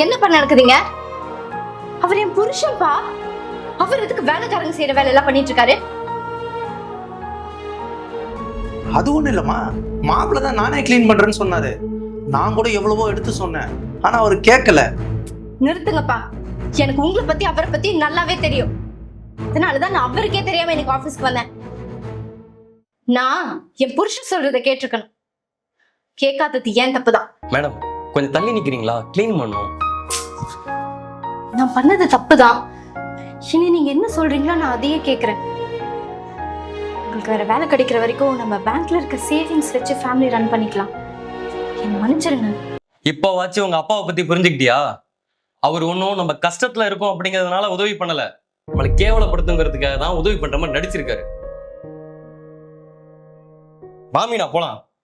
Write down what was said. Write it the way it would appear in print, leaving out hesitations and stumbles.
என்ன பண்ண நடக்குதுங்க? அவர் என் புருஷன்பா. அவர் எதுக்கு வேலைக்காரங்க செய்யற வேலை எல்லாம் பண்ணிட்டு இருக்காரு? அது ஒண்ணு இல்லம்மா, மாப்பிள்ள தான் நானே கிளீன் பண்றேன்னு சொன்னாரு. நான் கூட எவ்வளவோ எடுத்து சொன்னேன், ஆனா அவர் கேட்கல. நிறுத்துங்கப்பா. எனக்கு உங்களை பத்தி அவரை பத்தி நல்லாவே தெரியும். அதனாலதான் நான் அவருக்கே தெரியாம எனக்கு ஆபீஸ்க்கு வந்தேன். நான் என் புருஷன் சொல்றதை கேட்டிருக்கணும். கேட்காதது ஏன் தப்புதான். மேடம் கொஞ்சம் தள்ளி நிக்கிறீங்களா? கிளீன் பண்ணும். நான் பண்ணது தப்புதான். இனி நீங்க என்ன சொல்றீங்களோ நான் அதையே கேக்குறேன். உங்களுக்கு வேற வேலை கிடைக்கிற வரைக்கும் நம்ம பேங்க்ல இருக்க சேவிங்ஸ் வச்சு ஃபேமிலி ரன் பண்ணிக்கலாம். என்ன மன்னிச்சிருங்க. இப்போவாச்சும் உங்க அப்பாவை பத்தி புரிஞ்சுக்கிட்டியா? அவர் ஒன்றும் நம்ம கஷ்டத்துல இருக்கோம் அப்படிங்கிறதுனால உதவி பண்ணல, நம்மளை கேவலப்படுத்துங்கிறதுக்காக தான் உதவி பண்ற மாதிரி நடிச்சிருக்காரு. வாமினா போலாம்.